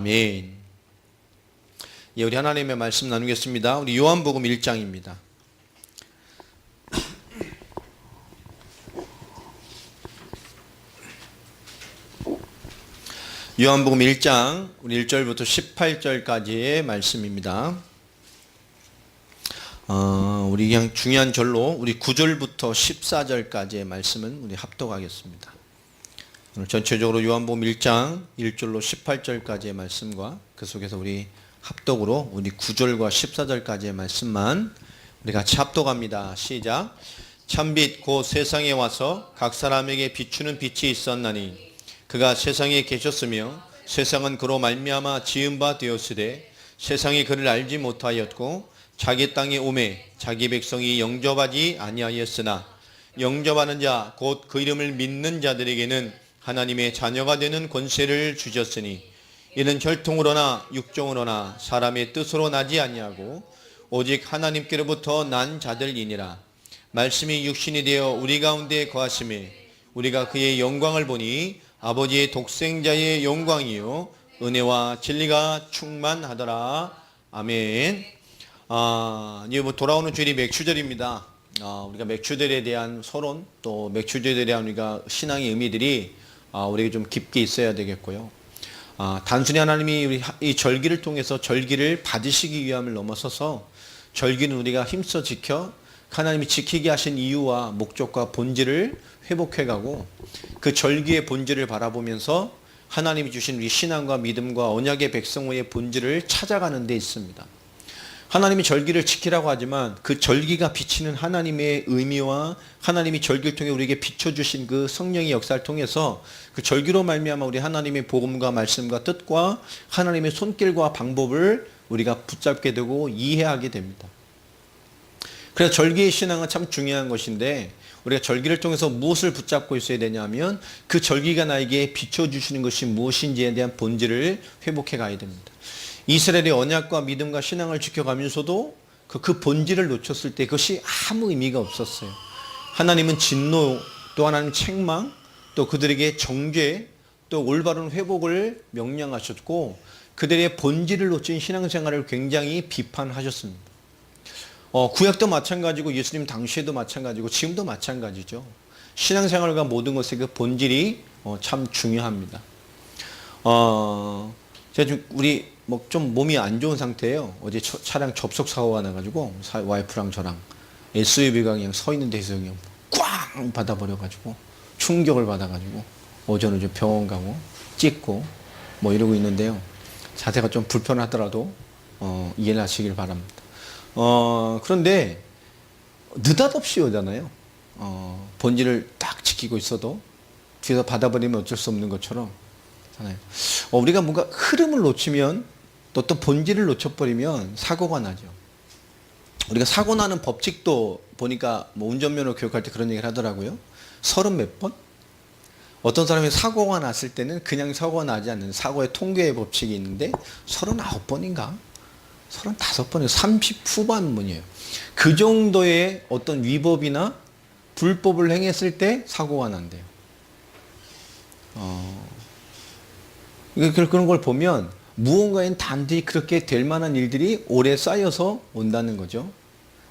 아멘. 예, 우리 하나님의 말씀 나누겠습니다. 우리 요한복음 1장입니다. 요한복음 1장 우리 1절부터 18절까지의 말씀입니다. 우리 그냥 중요한 절로 우리 9절부터 14절까지의 말씀은 우리 합독하겠습니다. 오늘 전체적으로 요한복음 1장 1절로 18절까지의 말씀과 그 속에서 우리 합독으로 우리 9절과 14절까지의 말씀만 우리 같이 합독합니다. 시작. 참빛 곧 세상에 와서 각 사람에게 비추는 빛이 있었나니 그가 세상에 계셨으며 세상은 그로 말미암아 지은 바 되었으되 세상이 그를 알지 못하였고 자기 땅에 오매 자기 백성이 영접하지 아니하였으나 영접하는 자 곧 그 이름을 믿는 자들에게는 하나님의 자녀가 되는 권세를 주셨으니 이는 혈통으로나 육종으로나 사람의 뜻으로 나지 아니하고 오직 하나님께로부터 난 자들이니라. 말씀이 육신이 되어 우리 가운데 거하심에 우리가 그의 영광을 보니 아버지의 독생자의 영광이요 은혜와 진리가 충만하더라. 아멘. 이제 돌아오는 주일이 맥추절입니다. 우리가 맥추절에 대한 서론 또 맥추절에 대한 우리가 신앙의 의미들이 우리에게 좀 깊게 있어야 되겠고요. 단순히 하나님이 우리 이 절기를 통해서 절기를 받으시기 위함을 넘어서서 절기는 우리가 힘써 지켜 하나님이 지키게 하신 이유와 목적과 본질을 회복해가고 그 절기의 본질을 바라보면서 하나님이 주신 우리 신앙과 믿음과 언약의 백성의 본질을 찾아가는 데 있습니다. 하나님이 절기를 지키라고 하지만 그 절기가 비치는 하나님의 의미와 하나님이 절기를 통해 우리에게 비춰주신 그 성령의 역사를 통해서 그 절기로 말미암아 우리 하나님의 복음과 말씀과 뜻과 하나님의 손길과 방법을 우리가 붙잡게 되고 이해하게 됩니다. 그래서 절기의 신앙은 참 중요한 것인데 우리가 절기를 통해서 무엇을 붙잡고 있어야 되냐면 그 절기가 나에게 비춰주시는 것이 무엇인지에 대한 본질을 회복해 가야 됩니다. 이스라엘의 언약과 믿음과 신앙을 지켜가면서도 그 본질을 놓쳤을 때 그것이 아무 의미가 없었어요. 하나님은 진노, 또 하나님 책망, 또 그들에게 정죄, 또 올바른 회복을 명령하셨고 그들의 본질을 놓친 신앙생활을 굉장히 비판하셨습니다. 구약도 마찬가지고 예수님 당시에도 마찬가지고 지금도 마찬가지죠. 신앙생활과 모든 것의 그 본질이 참 중요합니다. 제가 좀 우리 좀 몸이 안 좋은 상태예요. 어제 차량 접속 사고가 나가지고 와이프랑 저랑 SUV가 그냥 서 있는 데서 그냥 꽝 받아버려가지고 충격을 받아가지고 오전에 좀 병원 가고 찍고 이러고 있는데요. 자세가 좀 불편하더라도 이해를 하시길 바랍니다. 그런데 느닷없이 오잖아요. 본질을 딱 지키고 있어도 뒤에서 받아버리면 어쩔 수 없는 것처럼 우리가 뭔가 흐름을 놓치면 또 본질을 놓쳐버리면 사고가 나죠. 우리가 사고 나는 법칙도 보니까 운전면허 교육할 때 그런 얘기를 하더라고요. 30몇 번? 어떤 사람이 사고가 났을 때는 그냥 사고가 나지 않는 사고의 통계의 법칙이 있는데 39번인가? 35번이에요. 30 후반문이에요. 그 정도의 어떤 위법이나 불법을 행했을 때 사고가 난대요. 그런 걸 보면 무언가엔 단디 그렇게 될 만한 일들이 오래 쌓여서 온다는 거죠.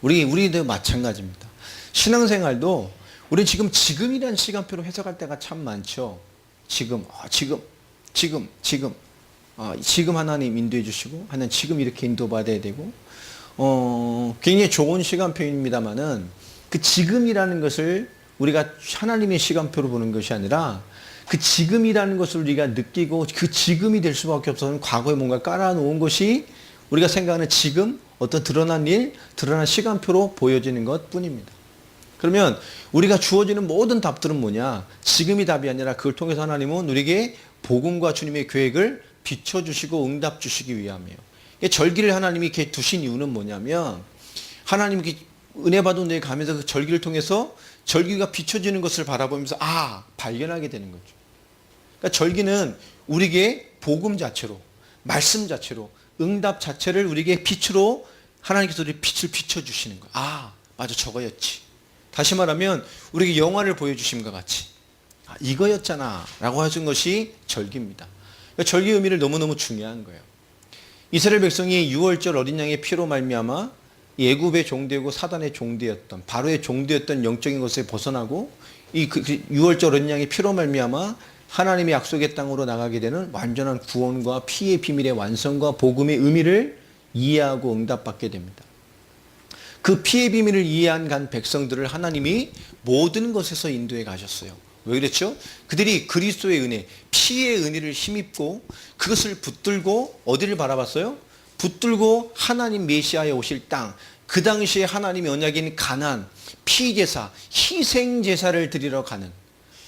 우리도 마찬가지입니다. 신앙생활도 우리 지금이라는 시간표로 해석할 때가 참 많죠. 지금 하나님 인도해 주시고 하나님 지금 이렇게 인도받아야 되고 굉장히 좋은 시간표입니다만은 그 지금이라는 것을 우리가 하나님의 시간표로 보는 것이 아니라 그 지금이라는 것을 우리가 느끼고 그 지금이 될 수밖에 없어서 과거에 뭔가 깔아놓은 것이 우리가 생각하는 지금 어떤 드러난 일, 드러난 시간표로 보여지는 것 뿐입니다. 그러면 우리가 주어지는 모든 답들은 뭐냐? 지금이 답이 아니라 그걸 통해서 하나님은 우리에게 복음과 주님의 계획을 비춰주시고 응답 주시기 위함이에요. 절기를 하나님이 이렇게 두신 이유는 뭐냐면 하나님이 은혜 받은 데 가면서 그 절기를 통해서 절기가 비춰지는 것을 바라보면서 발견하게 되는 거죠. 그러니까 절기는 우리에게 복음 자체로, 말씀 자체로, 응답 자체를 우리에게 빛으로 하나님께서 우리 빛을 비춰주시는 거예요. 맞아, 저거였지. 다시 말하면 우리에게 영화를 보여주심과 같이 이거였잖아 라고 하신 것이 절기입니다. 절기 의미를 너무너무 중요한 거예요. 이스라엘 백성이 6월절 어린 양의 피로 말미암아 애굽의 종되고 사단의 종되었던, 바로의 종되었던 영적인 것에 벗어나고 이 6월절 어린 양의 피로 말미암아 하나님의 약속의 땅으로 나가게 되는 완전한 구원과 피의 비밀의 완성과 복음의 의미를 이해하고 응답받게 됩니다. 그 피의 비밀을 이해한 간 백성들을 하나님이 모든 것에서 인도해 가셨어요. 왜 그랬죠? 그들이 그리스도의 은혜, 피의 은혜를 힘입고 그것을 붙들고 어디를 바라봤어요? 붙들고 하나님 메시아에 오실 땅, 그 당시에 하나님의 언약인 가나안, 피제사, 희생제사를 드리러 가는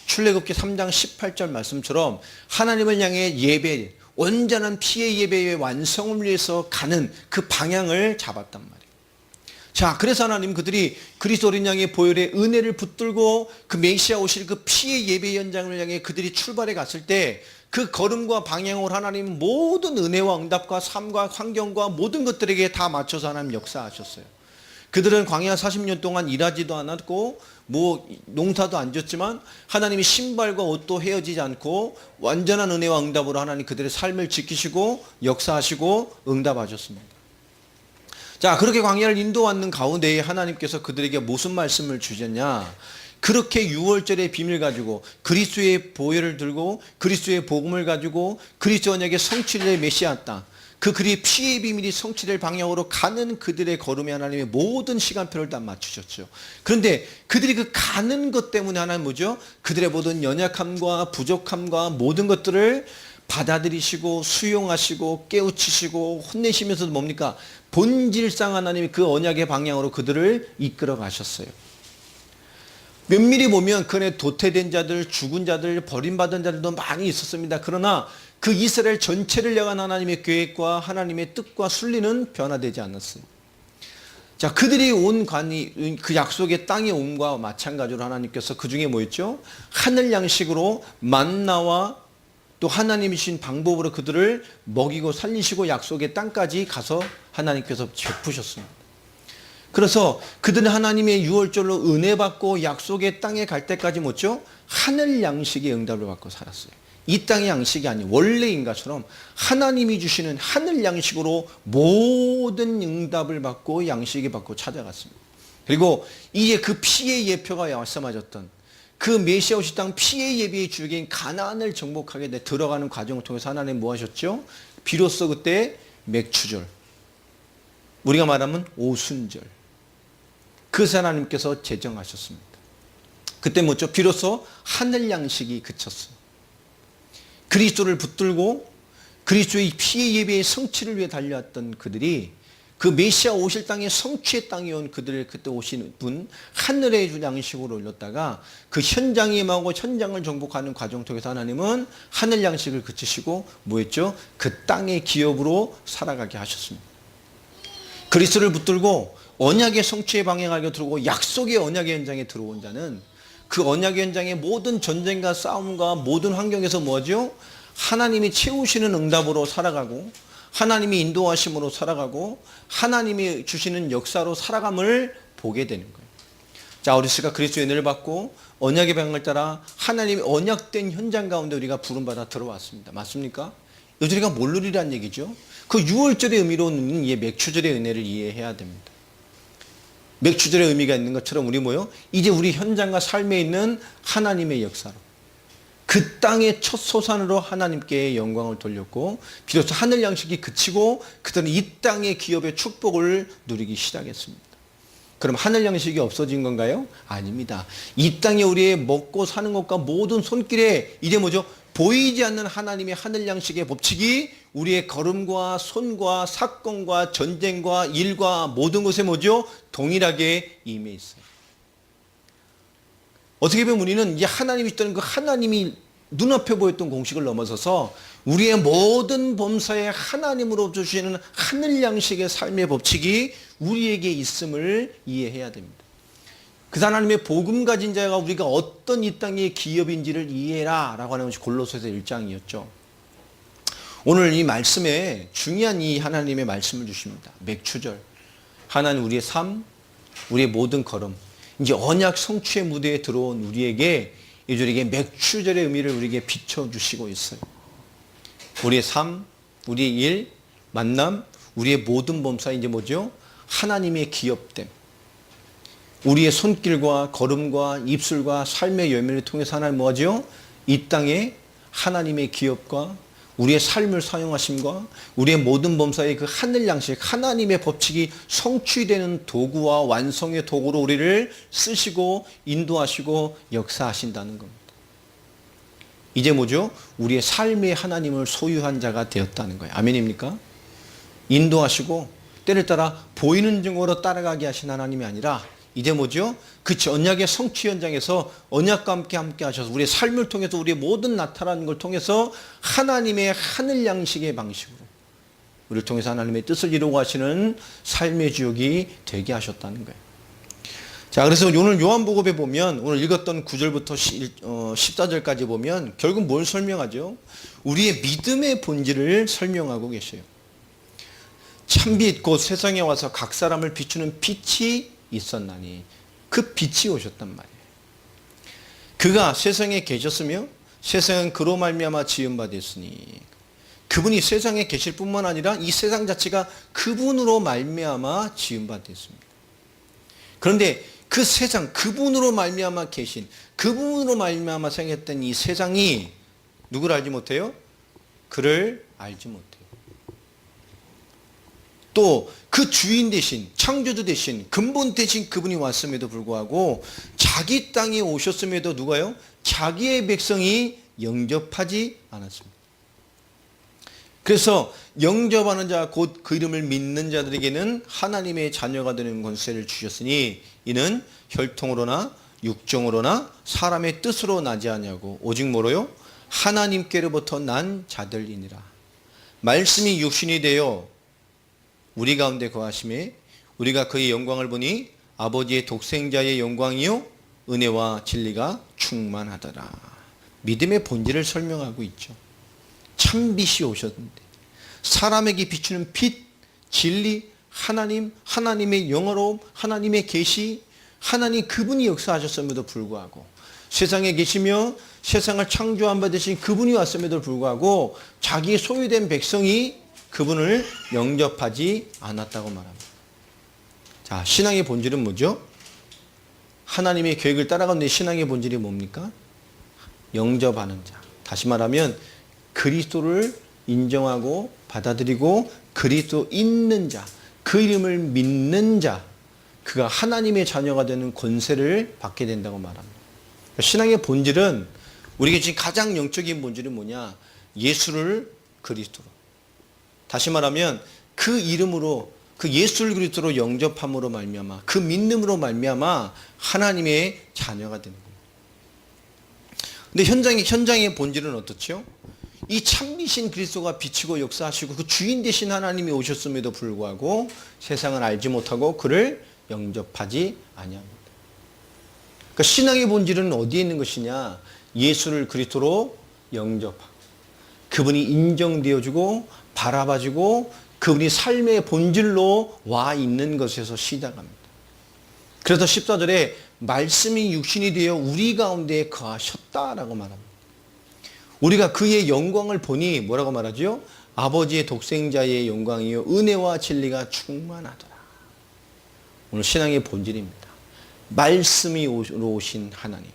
출애굽기 3장 18절 말씀처럼 하나님을 향해 예배, 온전한 피의 예배의 완성을 위해서 가는 그 방향을 잡았단 말이에요. 자, 그래서 하나님 그들이 그리스도 어린 양의 보혈의 은혜를 붙들고 그 메시아 오실 그 피의 예배 현장을 향해 그들이 출발해 갔을 때 그 걸음과 방향을 하나님 모든 은혜와 응답과 삶과 환경과 모든 것들에게 다 맞춰서 하나님 역사하셨어요. 그들은 광야 40년 동안 일하지도 않았고 농사도 안 졌지만 하나님이 신발과 옷도 헤어지지 않고 완전한 은혜와 응답으로 하나님 그들의 삶을 지키시고 역사하시고 응답하셨습니다. 자, 그렇게 광야를 인도하는 가운데에 하나님께서 그들에게 무슨 말씀을 주셨냐? 그렇게 6월절의 비밀 가지고 그리스도의 보혈을 들고 그리스도의 복음을 가지고 그리스도 언약의 성취를 메시아 땅, 그 그리 피의 비밀이 성취될 방향으로 가는 그들의 걸음에 하나님의 모든 시간표를 다 맞추셨죠. 그런데 그들이 그 가는 것 때문에 하나님 뭐죠? 그들의 모든 연약함과 부족함과 모든 것들을 받아들이시고 수용하시고 깨우치시고 혼내시면서도 뭡니까? 본질상 하나님이 그 언약의 방향으로 그들을 이끌어 가셨어요. 면밀히 보면 그 안에 도태된 자들, 죽은 자들, 버림받은 자들도 많이 있었습니다. 그러나 그 이스라엘 전체를 향한 하나님의 계획과 하나님의 뜻과 순리는 변화되지 않았어요. 자, 그들이 온 관이 그 약속의 땅에 온과 마찬가지로 하나님께서 그 중에 뭐였죠? 하늘 양식으로 만나와 또 하나님이 주신 방법으로 그들을 먹이고 살리시고 약속의 땅까지 가서 하나님께서 베푸셨습니다. 그래서 그들은 하나님의 6월절로 은혜 받고 약속의 땅에 갈 때까지 뭐죠? 하늘 양식의 응답을 받고 살았어요. 이 땅의 양식이 아닌 원래인 것처럼 하나님이 주시는 하늘 양식으로 모든 응답을 받고 양식을 받고 찾아갔습니다. 그리고 이제 그 피의 예표가 말씀하셨던 그 메시아 오실 땅 피의 예배의 주역인 가나안을 정복하게 돼 들어가는 과정을 통해서 하나님 뭐 하셨죠? 비로소 그때 맥추절, 우리가 말하면 오순절, 그것을 하나님께서 제정하셨습니다. 그때 뭐죠? 비로소 하늘 양식이 그쳤어요. 그리스도를 붙들고 그리스도의 피의 예배의 성취를 위해 달려왔던 그들이 그 메시아 오실 땅의 성취의 땅에 온 그들을 그때 오신 분 하늘의 양식으로 올렸다가 그 현장에 임하고 현장을 정복하는 과정 통해서 하나님은 하늘 양식을 그치시고 뭐였죠? 그 땅의 기업으로 살아가게 하셨습니다. 그리스도를 붙들고 언약의 성취의 방향하게 들어오고 약속의 언약의 현장에 들어온 자는 그 언약의 현장의 모든 전쟁과 싸움과 모든 환경에서 뭐죠? 하나님이 채우시는 응답으로 살아가고 하나님이 인도하심으로 살아가고 하나님이 주시는 역사로 살아감을 보게 되는 거예요. 자, 우리가 그리스도의 은혜를 받고 언약의 방향을 따라 하나님의 언약된 현장 가운데 우리가 부름받아 들어왔습니다. 맞습니까? 요즘 우리가 뭘 누리란 얘기죠? 그 6월절의 의미로는 이 맥추절의 은혜를 이해해야 됩니다. 맥추절의 의미가 있는 것처럼 우리 뭐요? 이제 우리 현장과 삶에 있는 하나님의 역사로 그 땅의 첫 소산으로 하나님께 영광을 돌렸고 비로소 하늘 양식이 그치고 그들은 이 땅의 기업의 축복을 누리기 시작했습니다. 그럼 하늘 양식이 없어진 건가요? 아닙니다. 이 땅에 우리의 먹고 사는 것과 모든 손길에 이제 뭐죠? 보이지 않는 하나님의 하늘 양식의 법칙이 우리의 걸음과 손과 사건과 전쟁과 일과 모든 것에 뭐죠? 동일하게 임해 있어요. 어떻게 보면 우리는 이 하나님이 있다는 그 하나님이 눈앞에 보였던 공식을 넘어서서 우리의 모든 범사에 하나님으로 주시는 하늘 양식의 삶의 법칙이 우리에게 있음을 이해해야 됩니다. 그 하나님의 복음 가진 자가 우리가 어떤 이 땅의 기업인지를 이해해라 라고 하는 것이 골로새서 1장이었죠. 오늘 이 말씀에 중요한 이 하나님의 말씀을 주십니다. 맥추절, 하나님 우리의 삶, 우리의 모든 걸음, 이제 언약 성취의 무대에 들어온 우리에게 이들에게 맥추절의 의미를 우리에게 비춰주시고 있어요. 우리의 삶, 우리의 일, 만남, 우리의 모든 범사에 이제 뭐죠? 하나님의 기업됨. 우리의 손길과 걸음과 입술과 삶의 열매를 통해서 하나님 뭐하죠? 이 땅에 하나님의 기업과 우리의 삶을 사용하심과 우리의 모든 범사의 그 하늘 양식, 하나님의 법칙이 성취되는 도구와 완성의 도구로 우리를 쓰시고 인도하시고 역사하신다는 겁니다. 이제 뭐죠? 우리의 삶의 하나님을 소유한 자가 되었다는 거예요. 아멘입니까? 인도하시고 때를 따라 보이는 증거로 따라가게 하신 하나님이 아니라 이제 뭐죠? 그 언약의 성취 현장에서 언약과 함께 하셔서 우리의 삶을 통해서 우리의 모든 나타나는 걸 통해서 하나님의 하늘 양식의 방식으로 우리를 통해서 하나님의 뜻을 이루고 하시는 삶의 주역이 되게 하셨다는 거예요. 자, 그래서 오늘 요한복음에 보면 오늘 읽었던 9절부터 14절까지 보면 결국 뭘 설명하죠? 우리의 믿음의 본질을 설명하고 계셔요. 참빛 곧 세상에 와서 각 사람을 비추는 빛이 있었나니 그 빛이 오셨단 말이에요. 그가 세상에 계셨으며 세상은 그로 말미암아 지은 바 됐으니 그분이 세상에 계실 뿐만 아니라 이 세상 자체가 그분으로 말미암아 지은 바 됐습니다. 그런데 그 세상, 그분으로 말미암아 계신, 그분으로 말미암아 생겼던 이 세상이 누구를 알지 못해요? 그를 알지 못해요. 또 그 주인 대신, 창조주 대신, 근본 대신 그분이 왔음에도 불구하고 자기 땅에 오셨음에도 누가요? 자기의 백성이 영접하지 않았습니다. 그래서 영접하는 자, 곧 그 이름을 믿는 자들에게는 하나님의 자녀가 되는 권세를 주셨으니 이는 혈통으로나 육정으로나 사람의 뜻으로 나지 아니하고 오직 뭐로요? 하나님께로부터 난 자들이니라. 말씀이 육신이 되어 우리 가운데 거하심에 우리가 그의 영광을 보니 아버지의 독생자의 영광이요 은혜와 진리가 충만하더라. 믿음의 본질을 설명하고 있죠. 참빛이 오셨는데 사람에게 비추는 빛, 진리, 하나님, 하나님의 영어로움, 하나님의 계시, 하나님 그분이 역사하셨음에도 불구하고 세상에 계시며 세상을 창조한 바 되신 그분이 왔음에도 불구하고 자기의 소유된 백성이 그분을 영접하지 않았다고 말합니다. 자, 신앙의 본질은 뭐죠? 하나님의 계획을 따라가는 신앙의 본질이 뭡니까? 영접하는 자. 다시 말하면 그리스도를 인정하고 받아들이고 그리스도 있는 자, 그 이름을 믿는 자, 그가 하나님의 자녀가 되는 권세를 받게 된다고 말합니다. 신앙의 본질은 우리에게 지금 가장 영적인 본질은 뭐냐? 예수를 그리스도로. 다시 말하면 그 이름으로 그 예수를 그리스도로 영접함으로 말미암아 그 믿음으로 말미암아 하나님의 자녀가 되는 겁니다. 근데 현장의 본질은 어떻죠? 이 참미신 그리스도가 비치고 역사하시고 그 주인 되신 하나님이 오셨음에도 불구하고 세상을 알지 못하고 그를 영접하지 아니합니다. 그러니까 신앙의 본질은 어디에 있는 것이냐? 예수를 그리스도로 영접하고 그분이 인정되어주고 바라봐주고 그분이 삶의 본질로 와 있는 것에서 시작합니다. 그래서 14절에 말씀이 육신이 되어 우리 가운데 거하셨다라고 말합니다. 우리가 그의 영광을 보니 뭐라고 말하죠? 아버지의 독생자의 영광이요 은혜와 진리가 충만하더라. 오늘 신앙의 본질입니다. 말씀이 오신 하나님.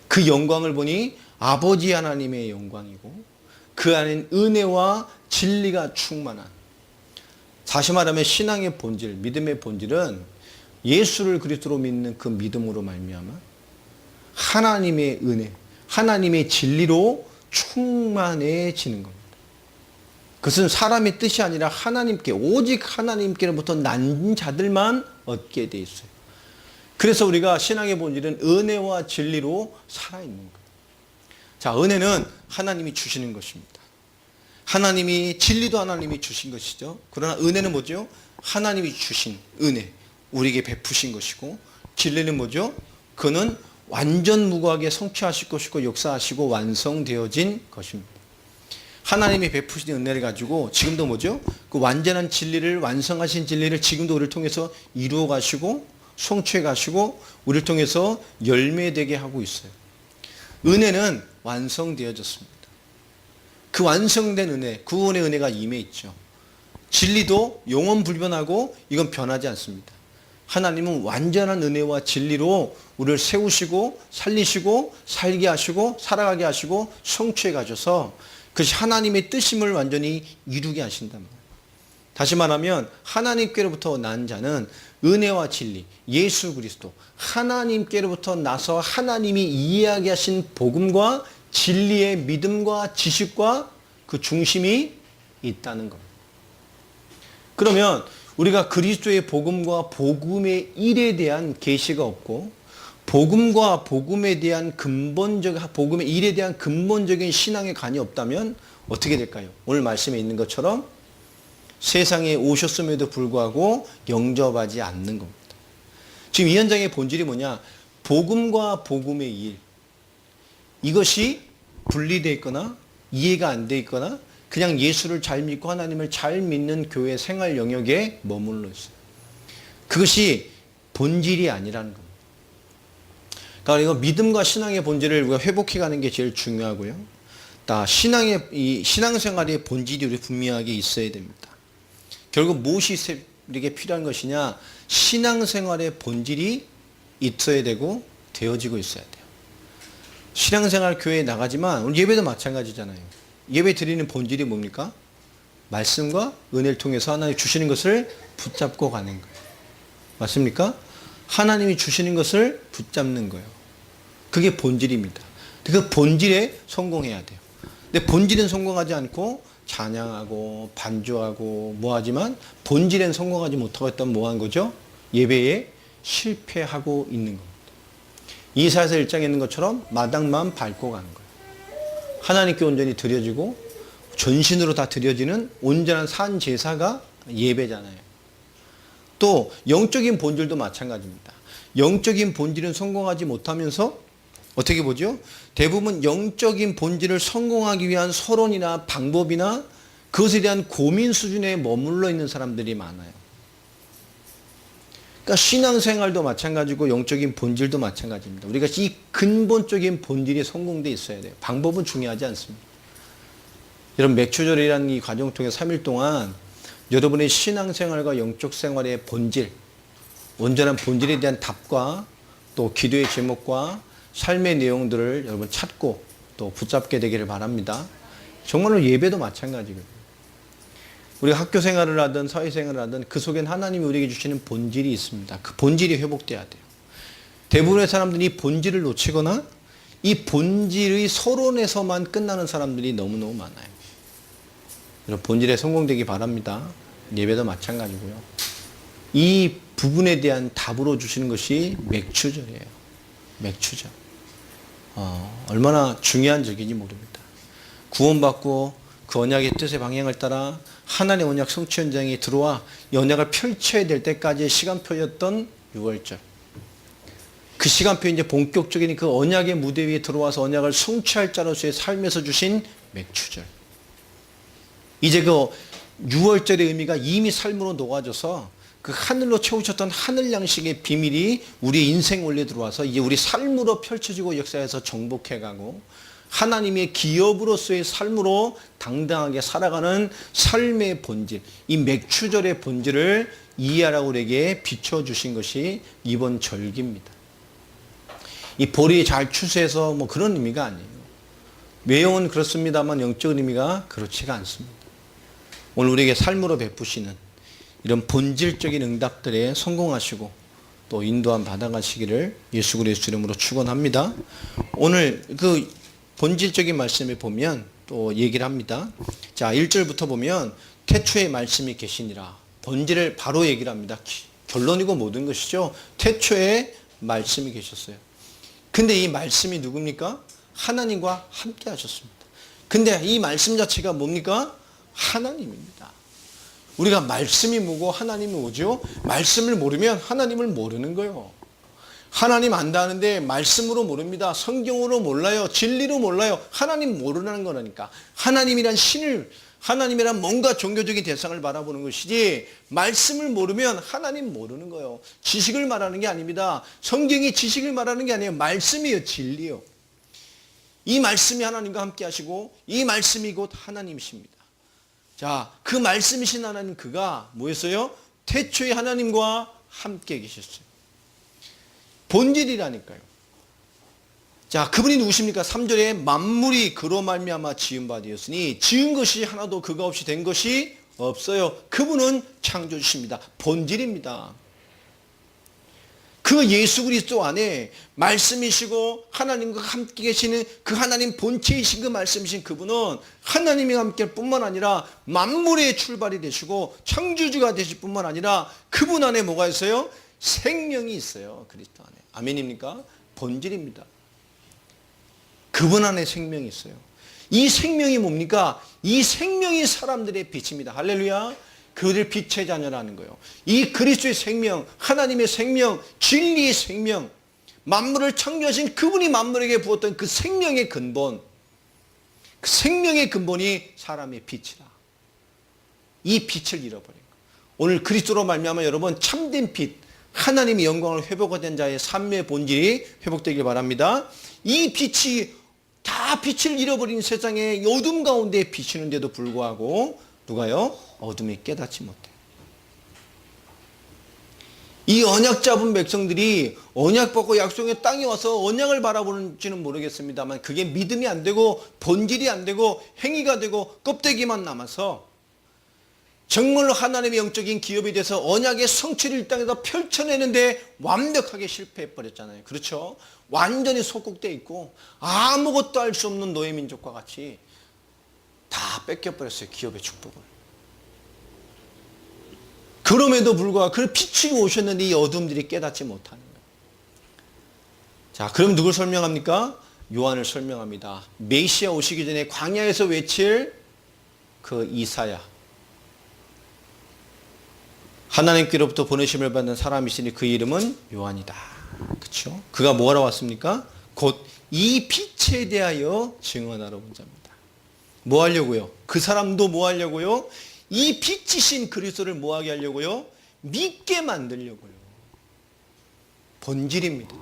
그 영광을 보니 아버지 하나님의 영광이고 그 안엔 은혜와 진리가 충만한. 다시 말하면 신앙의 본질, 믿음의 본질은 예수를 그리스도로 믿는 그 믿음으로 말미암아 하나님의 은혜, 하나님의 진리로 충만해지는 겁니다. 그것은 사람의 뜻이 아니라 하나님께, 오직 하나님께로부터 난 자들만 얻게 돼 있어요. 그래서 우리가 신앙의 본질은 은혜와 진리로 살아있는 거예요. 자, 은혜는 하나님이 주시는 것입니다. 하나님이, 진리도 하나님이 주신 것이죠. 그러나 은혜는 뭐죠? 하나님이 주신 은혜, 우리에게 베푸신 것이고, 진리는 뭐죠? 그는 완전 무고하게 성취하실 것이고 역사하시고 완성되어진 것입니다. 하나님이 베푸신 은혜를 가지고 지금도 뭐죠? 그 완전한 진리를, 완성하신 진리를 지금도 우리를 통해서 이루어 가시고 성취해 가시고 우리를 통해서 열매되게 하고 있어요. 은혜는 완성되어졌습니다. 그 완성된 은혜, 구원의 은혜가 임해 있죠. 진리도 영원 불변하고 이건 변하지 않습니다. 하나님은 완전한 은혜와 진리로 우리를 세우시고 살리시고 살게 하시고 살아가게 하시고 성취해 가셔서 그것이 하나님의 뜻임을 완전히 이루게 하신단 말이에요. 다시 말하면 하나님께로부터 난 자는 은혜와 진리, 예수 그리스도, 하나님께로부터 나서 하나님이 이야기 하신 복음과 진리의 믿음과 지식과 그 중심이 있다는 겁니다. 그러면 우리가 그리스도의 복음과 복음의 일에 대한 계시가 없고 복음과 복음에 대한 복음의 일에 대한 근본적인 신앙의 간이 없다면 어떻게 될까요? 오늘 말씀에 있는 것처럼 세상에 오셨음에도 불구하고 영접하지 않는 겁니다. 지금 이 현장의 본질이 뭐냐? 복음과 복음의 일. 이것이 분리되어 있거나 이해가 안 돼 있거나 그냥 예수를 잘 믿고 하나님을 잘 믿는 교회 생활 영역에 머물러 있어요. 그것이 본질이 아니라는 겁니다. 그러니까 이거 믿음과 신앙의 본질을 우리가 회복해가는 게 제일 중요하고요. 이 신앙생활의 본질이 우리 분명하게 있어야 됩니다. 결국 무엇이 우리에게 필요한 것이냐? 신앙생활의 본질이 있어야 되고 되어지고 있어야 돼요. 신앙생활 교회에 나가지만 오늘 예배도 마찬가지잖아요. 예배 드리는 본질이 뭡니까? 말씀과 은혜를 통해서 하나님 주시는 것을 붙잡고 가는 거예요. 맞습니까? 하나님이 주시는 것을 붙잡는 거예요. 그게 본질입니다. 그 본질에 성공해야 돼요. 근데 본질은 성공하지 않고 찬양하고 반주하고 뭐하지만 본질엔 성공하지 못하고 있다면 뭐한 거죠? 예배에 실패하고 있는 겁니다. 이사야서 1장에 있는 것처럼 마당만 밟고 가는 거예요. 하나님께 온전히 드려지고 전신으로 다 드려지는 온전한 산 제사가 예배잖아요. 또 영적인 본질도 마찬가지입니다. 영적인 본질은 성공하지 못하면서 어떻게 보죠? 대부분 영적인 본질을 성공하기 위한 서론이나 방법이나 그것에 대한 고민 수준에 머물러 있는 사람들이 많아요. 그러니까 신앙생활도 마찬가지고 영적인 본질도 마찬가지입니다. 우리가 이 근본적인 본질이 성공되어 있어야 돼요. 방법은 중요하지 않습니다. 여러분 맥추절이라는 이 과정을 통해 3일 동안 여러분의 신앙생활과 영적 생활의 본질, 온전한 본질에 대한 답과 또 기도의 제목과 삶의 내용들을 여러분 찾고 또 붙잡게 되기를 바랍니다. 정말로 예배도 마찬가지거든요. 우리가 학교 생활을 하든 사회생활을 하든 그 속엔 하나님이 우리에게 주시는 본질이 있습니다. 그 본질이 회복돼야 돼요. 대부분의 사람들이 이 본질을 놓치거나 이 본질의 서론에서만 끝나는 사람들이 너무너무 많아요. 여러분 본질에 성공되기 바랍니다. 예배도 마찬가지고요. 이 부분에 대한 답으로 주시는 것이 맥추절이에요. 맥추절. 얼마나 중요한 적인지 모릅니다. 구원받고 그 언약의 뜻의 방향을 따라 하나님의 언약 성취 현장에 들어와 이 언약을 펼쳐야 될 때까지의 시간표였던 6월절. 그 시간표에 이제 본격적인 그 언약의 무대 위에 들어와서 언약을 성취할 자로서의 삶에서 주신 맥추절. 이제 그 6월절의 의미가 이미 삶으로 녹아져서 그 하늘로 채우셨던 하늘 양식의 비밀이 우리 인생 원리에 들어와서 이제 우리 삶으로 펼쳐지고 역사에서 정복해가고 하나님의 기업으로서의 삶으로 당당하게 살아가는 삶의 본질, 이 맥추절의 본질을 이해하라고 우리에게 비춰주신 것이 이번 절기입니다. 이 보리 잘 추수해서 뭐 그런 의미가 아니에요. 외형은 그렇습니다만 영적인 의미가 그렇지가 않습니다. 오늘 우리에게 삶으로 베푸시는 이런 본질적인 응답들에 성공하시고 또 인도함 받아가시기를 예수 그리스도 이름으로 축원합니다. 오늘 그 본질적인 말씀에 보면 또 얘기를 합니다. 자, 1절부터 보면 태초에 말씀이 계시니라. 본질을 바로 얘기를 합니다. 결론이고 모든 것이죠. 태초에 말씀이 계셨어요. 근데 이 말씀이 누굽니까? 하나님과 함께 하셨습니다. 근데 이 말씀 자체가 뭡니까? 하나님입니다. 우리가 말씀이 뭐고 하나님이 뭐죠? 말씀을 모르면 하나님을 모르는 거예요. 하나님 안다는데 말씀으로 모릅니다. 성경으로 몰라요. 진리로 몰라요. 하나님 모르는 거라니까. 하나님이란 신을, 하나님이란 뭔가 종교적인 대상을 바라보는 것이지 말씀을 모르면 하나님 모르는 거예요. 지식을 말하는 게 아닙니다. 성경이 지식을 말하는 게 아니에요. 말씀이에요. 진리요. 이 말씀이 하나님과 함께 하시고 이 말씀이 곧 하나님이십니다. 자, 그 말씀이신 하나님, 그가 뭐였어요? 태초에 하나님과 함께 계셨어요. 본질이라니까요. 자, 그분이 누구십니까? 3절에 만물이 그로 말미암아 지은 바 되었으니 지은 것이 하나도 그가 없이 된 것이 없어요. 그분은 창조주십니다. 본질입니다. 그 예수 그리스도 안에 말씀이시고 하나님과 함께 계시는 그 하나님 본체이신 그 말씀이신 그분은 하나님과 함께 할 뿐만 아니라 만물의 출발이 되시고 창조주가 되실 뿐만 아니라 그분 안에 뭐가 있어요? 생명이 있어요. 그리스도 안에. 아멘입니까? 본질입니다. 그분 안에 생명이 있어요. 이 생명이 뭡니까? 이 생명이 사람들의 빛입니다. 할렐루야. 그들 빛의 자녀라는 거예요. 이 그리스도의 생명, 하나님의 생명, 진리의 생명, 만물을 창조하신 그분이 만물에게 부었던 그 생명의 근본, 그 생명의 근본이 사람의 빛이라. 이 빛을 잃어버린 거예요. 오늘 그리스도로 말미암아 여러분 참된 빛, 하나님의 영광을 회복된 자의 삶의 본질이 회복되길 바랍니다. 이 빛이 다 빛을 잃어버린 세상의 어둠 가운데 비치는데도 불구하고 누가요? 어둠이 깨닫지 못해요. 이 언약 잡은 백성들이 언약 받고 약속의 땅에 와서 언약을 바라보는지는 모르겠습니다만 그게 믿음이 안 되고 본질이 안 되고 행위가 되고 껍데기만 남아서 정말로 하나님의 영적인 기업이 돼서 언약의 성취를 이 땅에서 펼쳐내는데 완벽하게 실패해버렸잖아요. 그렇죠? 완전히 속국돼 있고 아무것도 할 수 없는 노예민족과 같이 다 뺏겨버렸어요. 기업의 축복을. 그럼에도 불구하고 그 빛이 오셨는데 이 어둠들이 깨닫지 못하는 거예요. 자, 그럼 누굴 설명합니까? 요한을 설명합니다. 메시아 오시기 전에 광야에서 외칠 그 이사야. 하나님께로부터 보내심을 받는 사람이시니 그 이름은 요한이다. 그렇죠? 그가 뭐하러 왔습니까? 곧 이 빛에 대하여 증언하러 온 자입니다. 뭐 하려고요? 그 사람도 뭐 하려고요? 이 빛이신 그리스도를 뭐 하게 하려고요? 믿게 만들려고요. 본질입니다.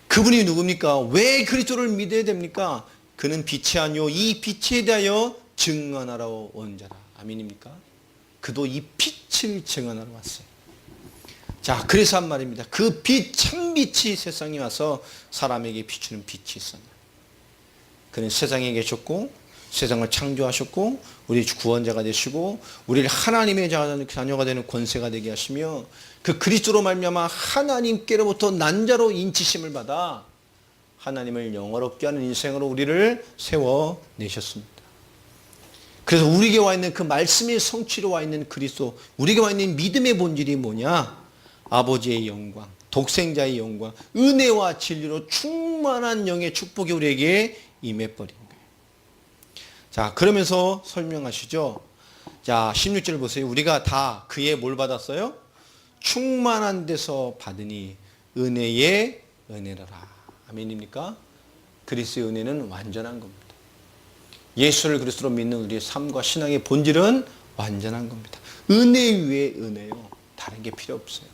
그분이 누굽니까? 왜 그리스도를 믿어야 됩니까? 그는 빛이 아니요 이 빛에 대하여 증언하러 온 자라. 아멘입니까? 그도 이 빛을 증언하러 왔어요. 자, 그래서 한 말입니다. 그 빛, 참빛이 세상에 와서 사람에게 비추는 빛이 있었나. 그는 세상에 계셨고 세상을 창조하셨고 우리 구원자가 되시고 우리를 하나님의 자녀가 되는 권세가 되게 하시며 그 그리스도로 말미암아 하나님께로부터 난자로 인치심을 받아 하나님을 영화롭게 하는 인생으로 우리를 세워내셨습니다. 그래서 우리에게 와 있는 그 말씀의 성취로 와 있는 그리스도, 우리에게 와 있는 믿음의 본질이 뭐냐? 아버지의 영광, 독생자의 영광, 은혜와 진리로 충만한 영의 축복이 우리에게 임해버린 거예요. 자, 그러면서 설명하시죠. 자, 16절 보세요. 우리가 다 그의 뭘 받았어요? 충만한 데서 받으니 은혜의 은혜라라. 아멘입니까? 그리스도의 은혜는 완전한 겁니다. 예수를 그리스도로 믿는 우리의 삶과 신앙의 본질은 완전한 겁니다. 은혜 위에 은혜요. 다른 게 필요 없어요.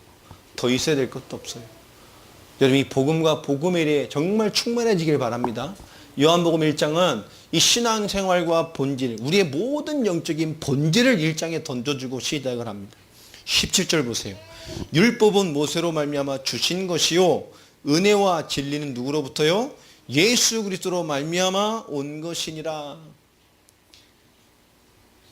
더 있어야 될 것도 없어요. 여러분, 이 복음과 복음에 대해 정말 충만해지길 바랍니다. 요한복음 1장은 이 신앙생활과 본질, 우리의 모든 영적인 본질을 1장에 던져주고 시작을 합니다. 17절 보세요. 율법은 모세로 말미암아 주신 것이요 은혜와 진리는 누구로부터요? 예수 그리스도로 말미암아 온 것이니라.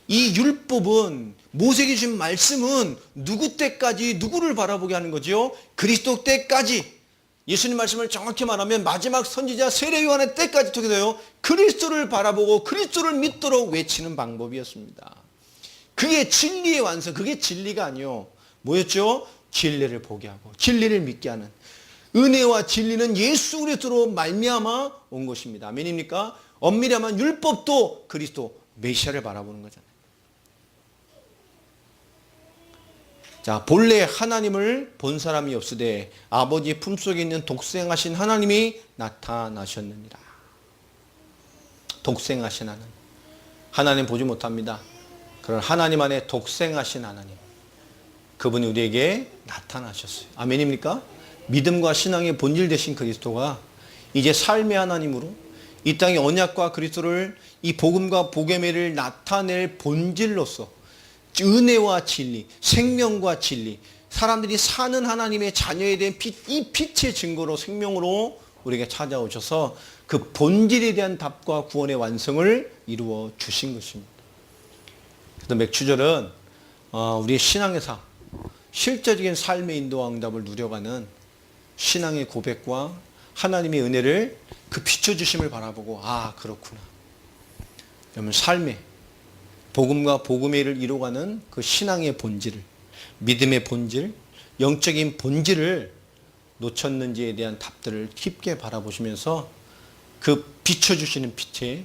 이 율법은 모세에게 주신 말씀은 누구 때까지 누구를 바라보게 하는 거죠? 그리스도 때까지. 예수님 말씀을 정확히 말하면 마지막 선지자 세례 요한의 때까지 어떻게 돼요? 그리스도를 바라보고 그리스도를 믿도록 외치는 방법이었습니다. 그게 진리의 완성, 그게 진리가 아니요. 뭐였죠? 진리를 보게 하고 진리를 믿게 하는. 은혜와 진리는 예수 그리스도로 말미암아 온 것입니다. 아멘입니까? 엄밀히 하면 율법도 그리스도 메시아를 바라보는 거잖아요. 자, 본래 하나님을 본 사람이 없으되 아버지 품속에 있는 독생하신 하나님이 나타나셨느니라. 독생하신 하나님. 하나님 보지 못합니다. 그런 하나님 안에 독생하신 하나님. 그분이 우리에게 나타나셨어요. 아멘입니까? 믿음과 신앙의 본질 되신 그리스도가 이제 삶의 하나님으로 이 땅의 언약과 그리스도를 이 복음과 복음을 나타낼 본질로서 은혜와 진리, 생명과 진리, 사람들이 사는 하나님의 자녀에 대한 이 빛의 증거로 생명으로 우리에게 찾아오셔서 그 본질에 대한 답과 구원의 완성을 이루어 주신 것입니다. 그래서 맥추절은 우리의 신앙의 삶, 실제적인 삶의 인도와 응답을 누려가는 신앙의 고백과 하나님의 은혜를 그 비춰주심을 바라보고 그렇구나. 그러면 삶의 복음과 복음의 일을 이루어가는 그 신앙의 본질을, 믿음의 본질, 영적인 본질을 놓쳤는지에 대한 답들을 깊게 바라보시면서 그 비춰주시는 빛에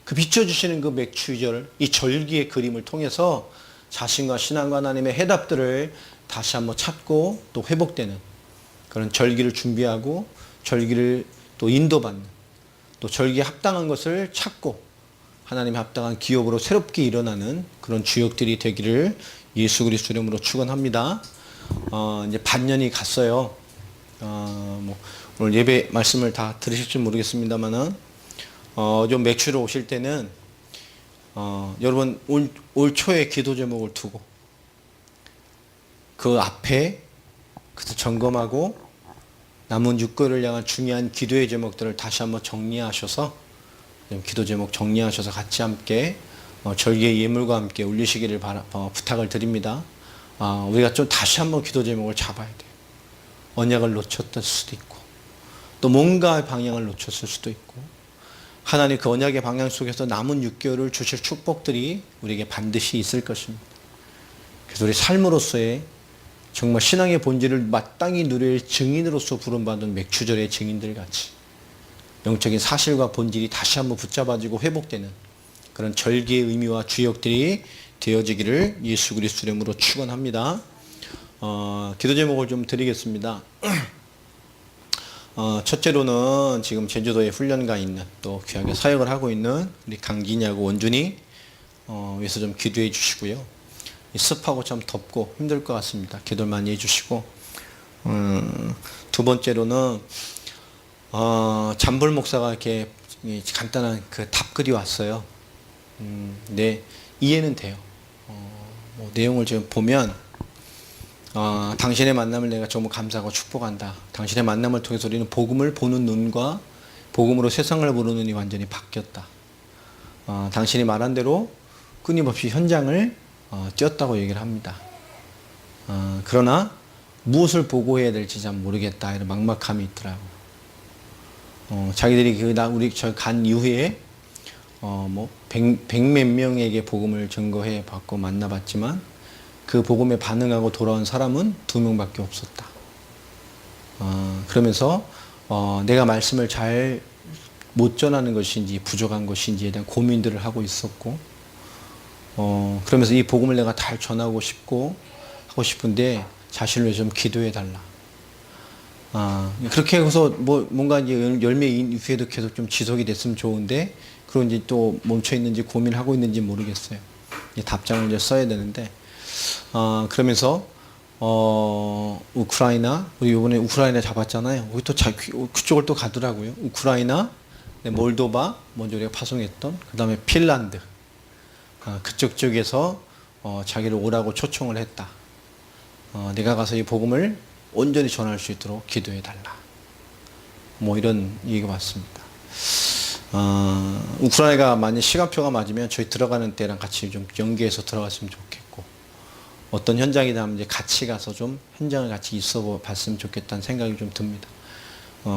그 비춰주시는 그 맥추절, 이 절기의 그림을 통해서 자신과 신앙과 하나님의 해답들을 다시 한번 찾고 또 회복되는 그런 절기를 준비하고 절기를 또 인도받는 또 절기에 합당한 것을 찾고 하나님의 합당한 기업으로 새롭게 일어나는 그런 주역들이 되기를 예수 그리스도 이름으로 축원합니다. 이제 반년이 갔어요. 오늘 예배 말씀을 다 들으실지 모르겠습니다만은 좀 맥주로 오실 때는 여러분 올 초에 기도 제목을 두고 그 앞에 그것을 점검하고 남은 6개월을 향한 중요한 기도의 제목들을 다시 한번 정리하셔서 기도 제목 정리하셔서 같이 함께 절기의 예물과 함께 올리시기를 부탁을 드립니다. 우리가 좀 다시 한번 기도 제목을 잡아야 돼요. 언약을 놓쳤을 수도 있고 또 뭔가 방향을 놓쳤을 수도 있고 하나님 그 언약의 방향 속에서 남은 6개월을 주실 축복들이 우리에게 반드시 있을 것입니다. 그래서 우리 삶으로서의 정말 신앙의 본질을 마땅히 누릴 증인으로서 부름받은 맥추절의 증인들 같이 영적인 사실과 본질이 다시 한번 붙잡아지고 회복되는 그런 절기의 의미와 주역들이 되어지기를 예수 그리스도 이름으로 축원합니다. 기도 제목을 좀 드리겠습니다. 첫째로는 지금 제주도에 훈련가 있는 또 귀하게 사역을 하고 있는 우리 강진이하고 원준이 위해서 좀 기도해 주시고요. 습하고 참 덥고 힘들 것 같습니다. 기도를 많이 해주시고 두 번째로는 잠볼 목사가 이렇게 간단한 그 답글이 왔어요. 네, 이해는 돼요. 내용을 지금 보면 당신의 만남을 내가 정말 감사하고 축복한다. 당신의 만남을 통해서 우리는 복음을 보는 눈과 복음으로 세상을 보는 눈이 완전히 바뀌었다. 당신이 말한 대로 끊임없이 현장을 뛰었다고 얘기를 합니다. 그러나 무엇을 보고해야 될지 잘 모르겠다 이런 막막함이 있더라고요. 자기들이 우리 저 간 이후에 백몇 명에게 복음을 증거해 받고 만나봤지만 그 복음에 반응하고 돌아온 사람은 2명밖에 없었다. 그러면서 내가 말씀을 잘 못 전하는 것인지 부족한 것인지에 대한 고민들을 하고 있었고 그러면서 이 복음을 내가 잘 전하고 하고 싶은데 자신을 위해 좀 기도해 달라. 그렇게 해서 뭔가 이제 열매 이후에도 계속 좀 지속이 됐으면 좋은데 그런 이제 또 멈춰 있는지 고민하고 있는지 모르겠어요. 답장을 이제 써야 되는데 그러면서 우크라이나 우리 이번에 우크라이나 잡았잖아요. 우리 또 그쪽을 또 가더라고요. 우크라이나, 몰도바 먼저 우리가 파송했던 그 다음에 핀란드 그쪽 쪽에서 자기를 오라고 초청을 했다. 내가 가서 이 복음을 온전히 전할 수 있도록 기도해 달라. 이런 얘기가 왔습니다. 우크라이나가 만약 시간표가 맞으면 저희 들어가는 때랑 같이 좀 연계해서 들어갔으면 좋겠고 어떤 현장이다 하면 이제 같이 가서 좀 현장을 같이 있어 봤으면 좋겠다는 생각이 좀 듭니다.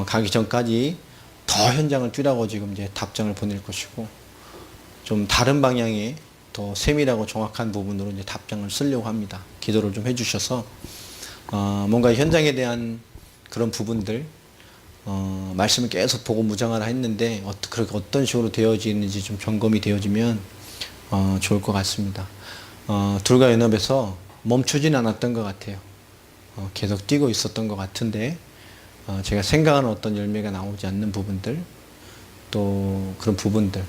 가기 전까지 더 현장을 뛰라고 지금 이제 답장을 보낼 것이고 좀 다른 방향의 더 세밀하고 정확한 부분으로 이제 답장을 쓰려고 합니다. 기도를 좀 해주셔서 뭔가 현장에 대한 그런 부분들 말씀을 계속 보고 무장하라 했는데 그렇게 어떤 식으로 되어지는지 좀 점검이 되어지면 좋을 것 같습니다. 둘과 연합에서 멈추진 않았던 것 같아요. 계속 뛰고 있었던 것 같은데 제가 생각하는 어떤 열매가 나오지 않는 부분들 또 그런 부분들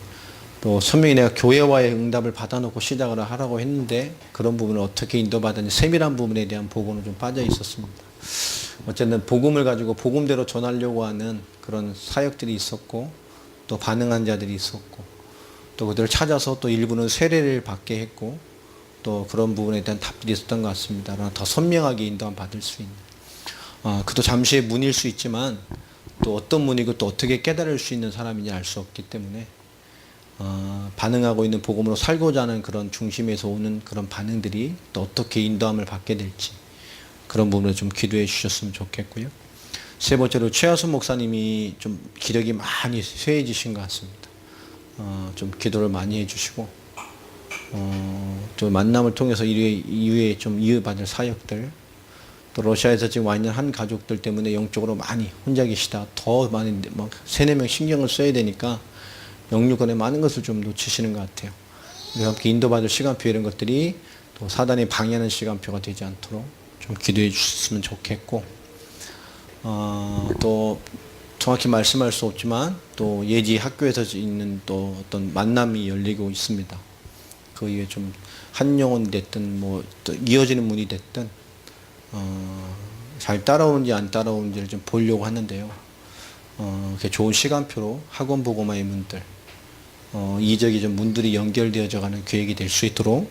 또 선명히 내가 교회와의 응답을 받아놓고 시작을 하라고 했는데 그런 부분을 어떻게 인도받았는지 세밀한 부분에 대한 보고는 좀 빠져 있었습니다. 어쨌든 복음을 가지고 복음대로 전하려고 하는 그런 사역들이 있었고 또 반응한 자들이 있었고 또 그들을 찾아서 또 일부는 세례를 받게 했고 또 그런 부분에 대한 답들이 있었던 것 같습니다. 그러나 더 선명하게 인도함 받을 수 있는 그도 잠시의 문일 수 있지만 또 어떤 문이고 또 어떻게 깨달을 수 있는 사람인지 알 수 없기 때문에 반응하고 있는 복음으로 살고자 하는 그런 중심에서 오는 그런 반응들이 또 어떻게 인도함을 받게 될지 그런 부분을 좀 기도해 주셨으면 좋겠고요. 세 번째로 최하순 목사님이 좀 기력이 많이 쇠해지신 것 같습니다. 좀 기도를 많이 해주시고 또 만남을 통해서 이후에 좀 이어받을 사역들 또 러시아에서 지금 와 있는 한 가족들 때문에 영적으로 많이 혼자 계시다 더 많이 막 3-4명 신경을 써야 되니까 영육간에 많은 것을 좀 놓치시는 것 같아요. 우리가 함께 인도받을 시간표 이런 것들이 또 사단이 방해하는 시간표가 되지 않도록 좀 기도해 주셨으면 좋겠고 또 정확히 말씀할 수 없지만 또 예지 학교에서 있는 또 어떤 만남이 열리고 있습니다. 그 이후에 좀 한 영혼이 됐든 뭐 또 이어지는 문이 됐든 잘 따라오는지 안 따라오는지를 좀 보려고 하는데요. 이렇게 좋은 시간표로 학원 보고마의 문들 이적이 좀 문들이 연결되어져 가는 계획이 될 수 있도록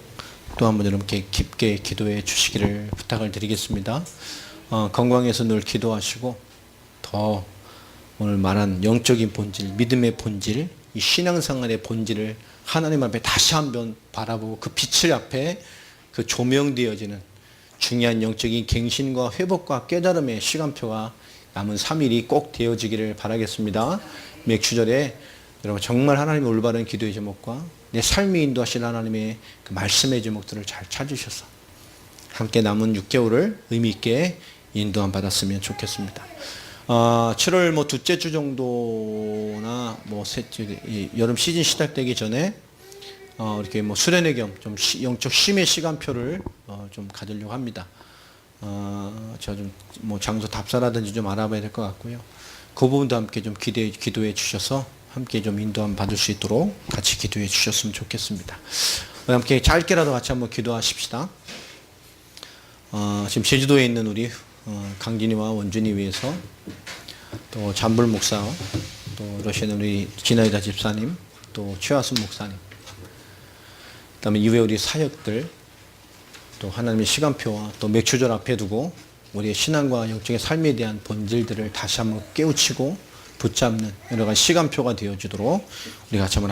또 한번 여러분께 깊게 기도해 주시기를 부탁을 드리겠습니다. 건강해서 늘 기도하시고 더 오늘 말한 영적인 본질, 믿음의 본질, 이 신앙생활의 본질을 하나님 앞에 다시 한번 바라보고 그 빛을 앞에 그 조명되어지는 중요한 영적인 갱신과 회복과 깨달음의 시간표가 남은 3일이 꼭 되어지기를 바라겠습니다. 맥주절에 여러분 정말 하나님의 올바른 기도의 제목과 내 삶이 인도하신 하나님의 그 말씀의 제목들을 잘 찾으셔서 함께 남은 6개월을 의미 있게 인도함 받았으면 좋겠습니다. 7월 뭐 둘째 주 정도나 뭐 셋째 여름 시즌 시작되기 전에 이렇게 뭐 수련회 겸 좀 영적 쉼의 시간표를 좀 가지려고 합니다. 제가 좀 뭐 장소 답사라든지 좀 알아봐야 될 것 같고요. 그 부분도 함께 좀 기도해 주셔서 함께 좀 인도함 받을 수 있도록 같이 기도해 주셨으면 좋겠습니다. 함께 짧게라도 같이 한번 기도하십시다. 지금 제주도에 있는 우리 강진이와 원준이 위해서 또 잔불 목사, 또 러시아는 우리 기나이다 집사님, 또 최하순 목사님, 그다음에 이외 우리 사역들, 또 하나님의 시간표와 또 맥주절 앞에 두고 우리의 신앙과 영적인 삶에 대한 본질들을 다시 한번 깨우치고 붙잡는 여러 가지 시간표가 되어지도록 우리 같이 한번 합시다.